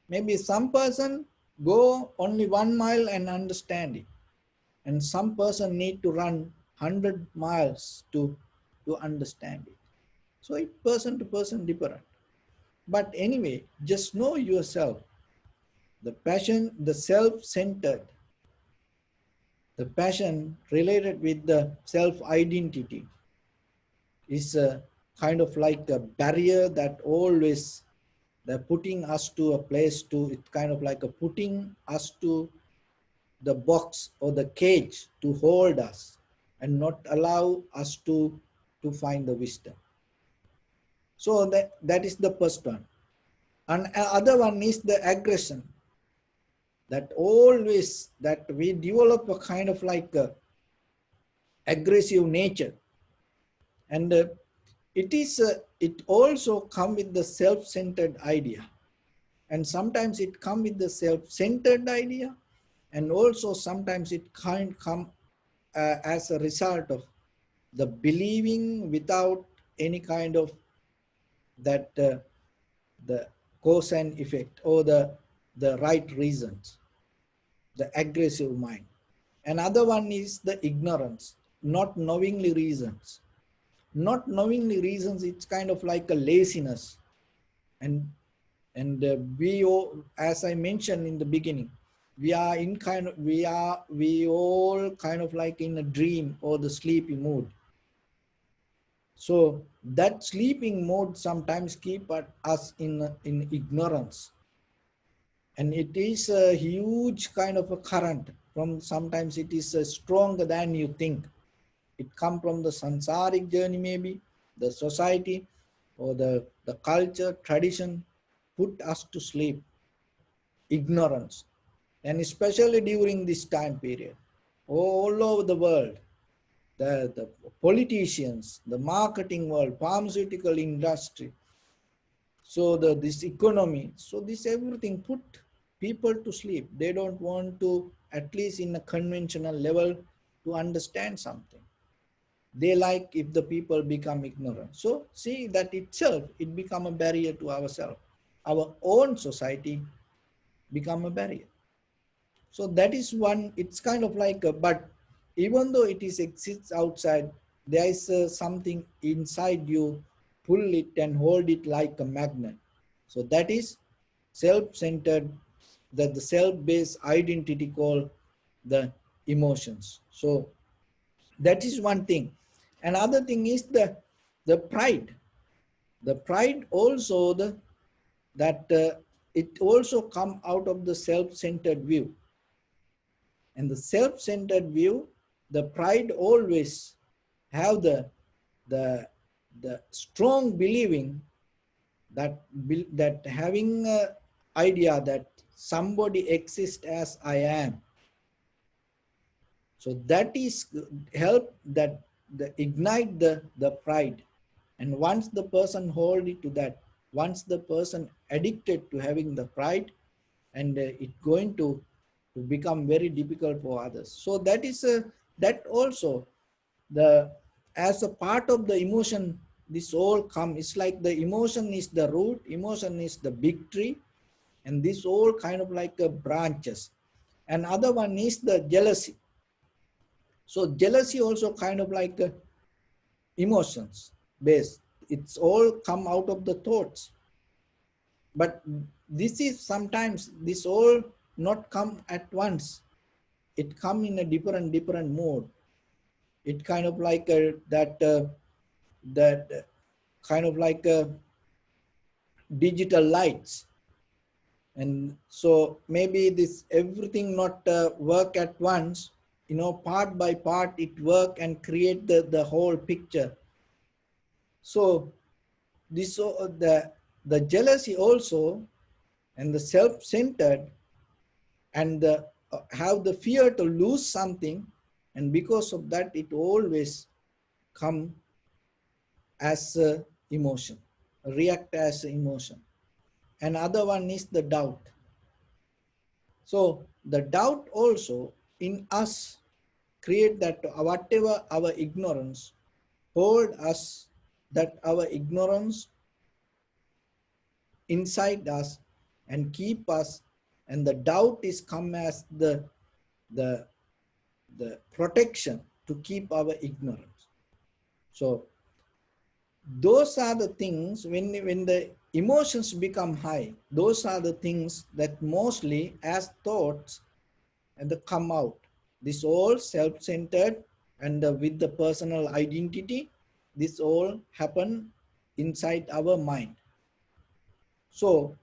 Maybe some person go only 1 mile and understand it, and some person need to run 100 miles to understand it. So it person to person different. But anyway, just know yourself. The passion, the self-centered, the passion related with the self-identity is a kind of like a barrier that always they're putting us to a place to, it's kind of like a putting us to the box or the cage to hold us and not allow us to find the wisdom. So that is the first one. And other one is the aggression. That always, that we develop a kind of like a aggressive nature. And it also come with the self-centered idea. And sometimes it come with the self-centered idea. And also sometimes it can come as a result of the believing without any kind of that the cause and effect, or the right reasons, the aggressive mind. Another one is the ignorance, not knowingly reasons. Not knowingly reasons, it's kind of like a laziness. And we all, as I mentioned in the beginning, we all kind of like in a dream or the sleepy mood. So that sleeping mode sometimes keep us in ignorance. And it is a huge kind of a current. From sometimes it is stronger than you think. It comes from the sansaric journey, maybe the society or the culture, tradition put us to sleep, ignorance. And especially during this time period, all over the world, the politicians, the marketing world, pharmaceutical industry, so this economy, so this everything put people to sleep. They don't want to, at least in a conventional level, to understand something. They like if the people become ignorant. So see that itself, it become a barrier to ourselves. Our own society become a barrier. So that is one, it's kind of like, but even though it is exists outside, there is something inside you, pull it and hold it like a magnet. So that is self-centered, that the self-based identity called the emotions. So that is one thing. Another thing is the pride. The pride also, that it also come out of the self-centered view. And the self-centered view, the pride always have the strong believing that having a idea that somebody exists as I am. So that is help that ignite the pride. And once the person hold it to that, once the person addicted to having the pride, and it going to become very difficult for others. So that is that also, the as a part of the emotion, this all come. It's like the emotion is the root, emotion is the big tree, and this all kind of like branches. And other one is the jealousy. So jealousy also kind of like emotions based. It's all come out of the thoughts. But this is sometimes, this all not come at once. It come in a different mode. It kind of like that kind of like digital lights. And so maybe this everything not work at once, part by part it work and create the whole picture. So this the jealousy also, and the self-centered, and the have the fear to lose something, and because of that it always come as a emotion, react as emotion. And other one is the doubt. So the doubt also in us create that whatever our ignorance hold us, that our ignorance inside us and keep us, and the doubt is come as the protection to keep our ignorance. So those are the things, when the emotions become high, those are the things that mostly as thoughts and come out. This all self-centered, and with the personal identity, this all happen inside our mind. So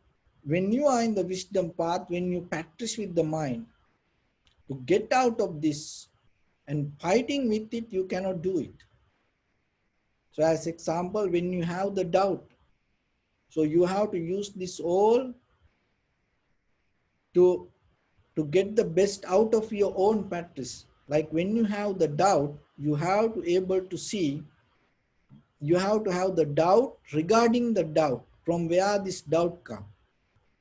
when you are in the wisdom path, when you practice with the mind to get out of this, and fighting with it, you cannot do it. So as example, when you have the doubt, so you have to use this all to get the best out of your own practice. Like when you have the doubt, you have to able to see, you have to have the doubt regarding the doubt, from where this doubt comes.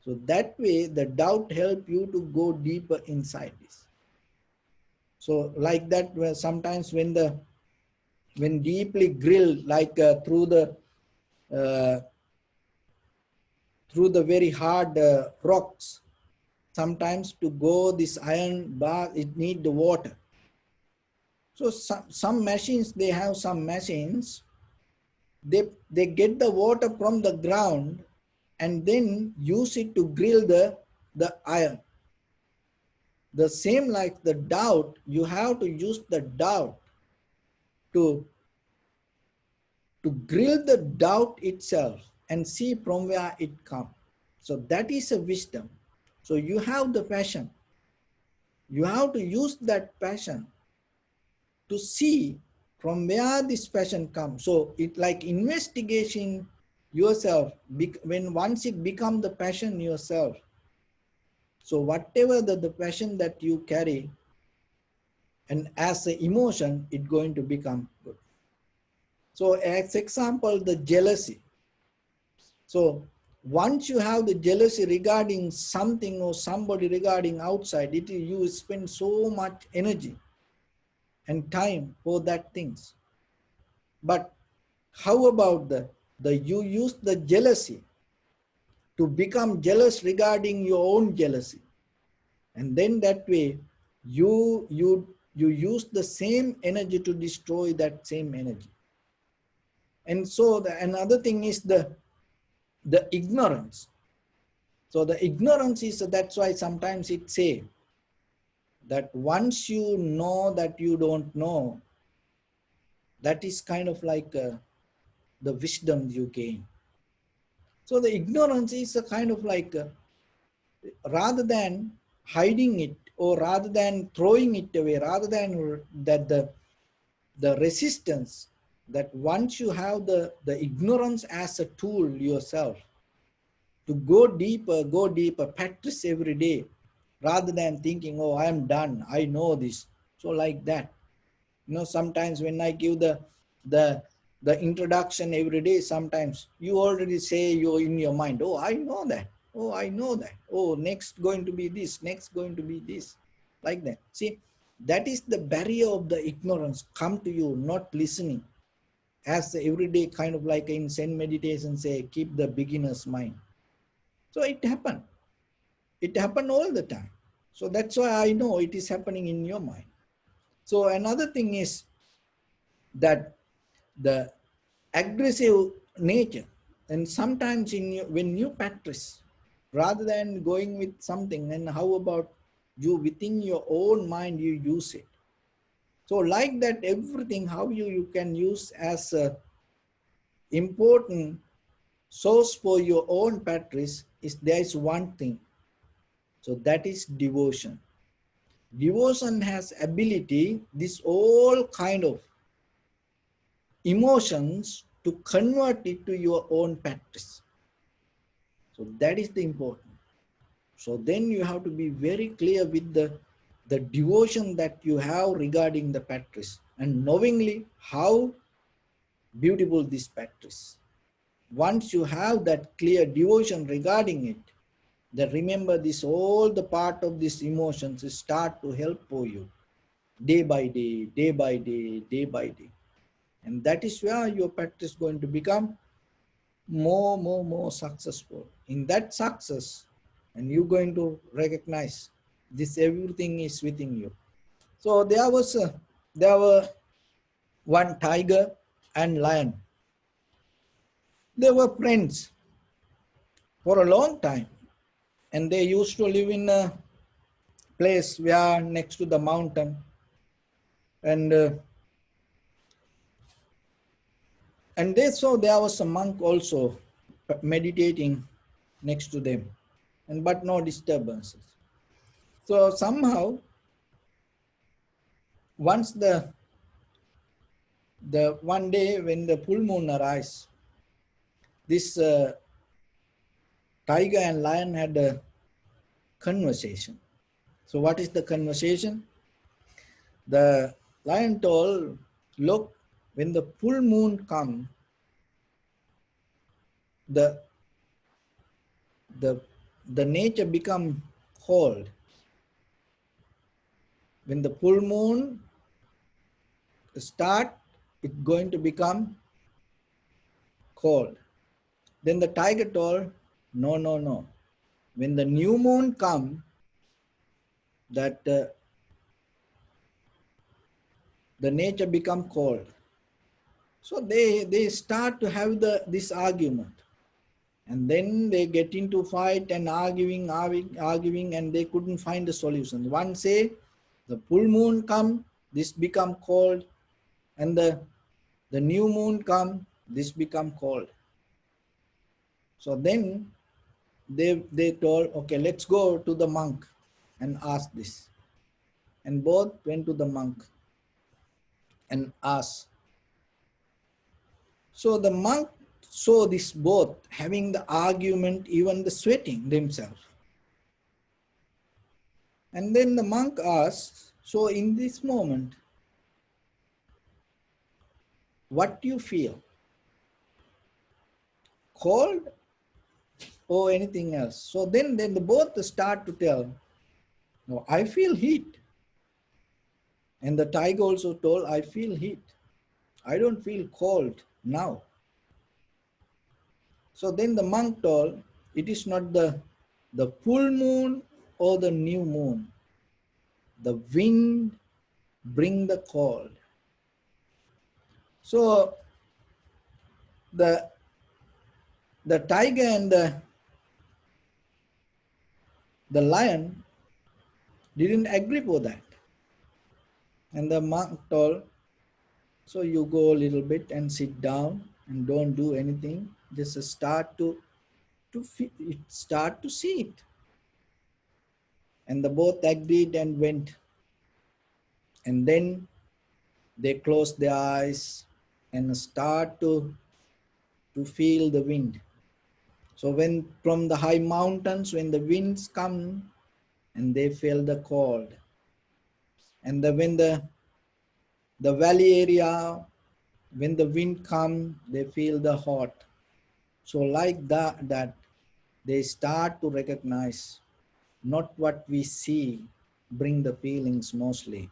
So that way the doubt help you to go deeper inside this. So like that, where sometimes when deeply grilled, like uh, through the very hard rocks, sometimes to go this iron bar, it need the water. So some machines, they have some machines, they get the water from the ground and then use it to grill the iron. The same like the doubt, you have to use the doubt to grill the doubt itself and see from where it comes. So that is a wisdom. So you have the passion. You have to use that passion to see from where this passion comes. So it like investigation yourself, when once it become the passion yourself. So whatever the passion that you carry, And as an emotion, it's going to become good. So as example, the jealousy. So once you have the jealousy regarding something or somebody regarding outside, you spend so much energy and time for that things. But how about you use the jealousy to become jealous regarding your own jealousy, and then that way you use the same energy to destroy that same energy. And so another thing is the ignorance. So the ignorance is, that's why sometimes it say that once you know that you don't know, that is kind of like the wisdom you gain. So the ignorance is a kind of like rather than hiding it or rather than throwing it away, rather than that the resistance, that once you have the ignorance as a tool yourself to go deeper, practice every day, rather than thinking, oh, I am done, I know this. So like that, sometimes when I give the introduction every day, sometimes you already say, you're in your mind, oh, I know that. Oh, I know that. Oh, next going to be this, next going to be this, like that. See, that is the barrier of the ignorance come to you, not listening. As the everyday kind of like in Zen meditation say, keep the beginner's mind. So it happened. It happened all the time. So that's why I know it is happening in your mind. So another thing is that the aggressive nature, and sometimes when you practice, rather than going with something, and how about you within your own mind, you use it. So like that, everything, how you can use as a important source for your own practice is, there is one thing. So that is devotion. Devotion has ability, this all kind of emotions, to convert it to your own practice. So that is the important. So then you have to be very clear with the devotion that you have regarding the practice, and knowingly how beautiful this practice. Once you have that clear devotion regarding it, then remember this, all the part of these emotions start to help for you day by day, day by day, day by day. And that is where your practice is going to become more successful. In that success, and you're going to recognize this, everything is within you. So there were one tiger and lion. They were friends for a long time, and they used to live in a place where next to the mountain, and they saw there was a monk also meditating next to them, but no disturbances. So somehow, once the one day when the full moon arises, this tiger and lion had a conversation. So what is the conversation? The lion told, look, when the full moon comes, the nature become cold. When the full moon start, it's going to become cold. Then the tiger told, no. When the new moon come, that the nature become cold. So they start to have this argument, and then they get into fight and arguing, and they couldn't find a solution. One say, the full moon come, this become cold, and the new moon come, this become cold. So then they told, okay, let's go to the monk and ask this. And both went to the monk and asked. So the monk saw this both having the argument, even the sweating themselves. And then the monk asked, So in this moment, what you feel? Cold or anything else? So then the both start to tell, no, I feel heat. And the tiger also told, I feel heat. I don't feel cold now. So then the monk told, it is not the full moon or the new moon. The wind bring the cold. So the tiger and the lion didn't agree for that. And the monk told, so you go a little bit and sit down and don't do anything. Just start start to see it. And the both agreed and went. And then they closed their eyes and start to feel the wind. So when from the high mountains, when the winds come and they feel the cold. And when the valley area, when the wind come, they feel the hot. So like that they start to recognize not what we see bring the feelings mostly.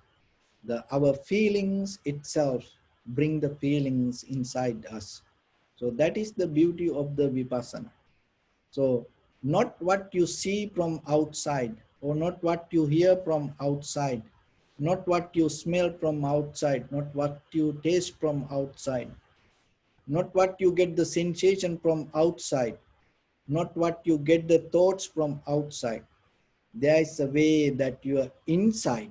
Our feelings itself bring the feelings inside us. So that is the beauty of the Vipassana. So not what you see from outside, or not what you hear from outside, not what you smell from outside, not what you taste from outside, not what you get the sensation from outside, not what you get the thoughts from outside. There is a way that you are inside,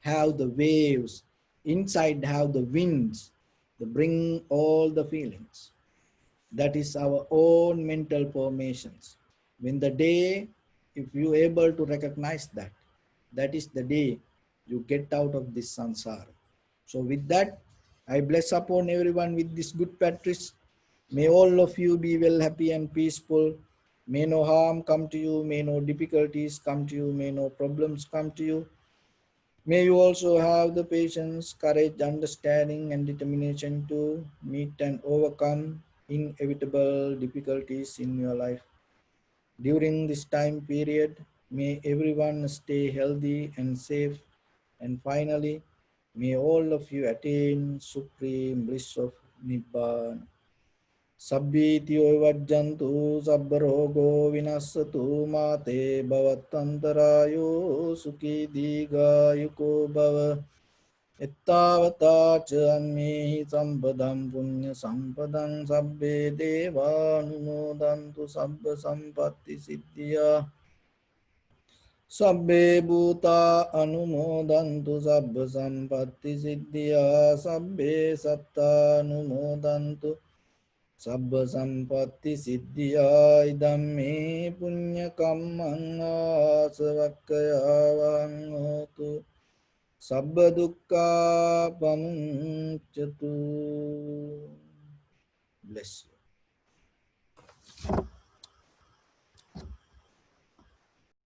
have the waves, inside have the winds, to bring all the feelings. That is our own mental formations. When the day, if you able to recognize that, that is the day you get out of this samsara. So with that, I bless upon everyone with this good practice. May all of you be well, happy and peaceful. May no harm come to you, may no difficulties come to you, may no problems come to you. May you also have the patience, courage, understanding and determination to meet and overcome inevitable difficulties in your life. During this time period, may everyone stay healthy and safe. And finally, may all of you attain supreme bliss of Nibbana. Sabbitiyo vajjantu sabbarogo vinasatu mate bhavatantarayo sukhi digayuko bhava. Ittavata ca anmehi sampadam punya sampadam sabbe deva anumodantu sabba sampatti siddhya. Sabbe bhuta anumodantu sabba sampatti siddhya. Sabbe satta anumodantu sabba sampatti siddhya. Idam me punya kammang asavakkaya hotu. Sabba dukkha pamuncatu. Bless.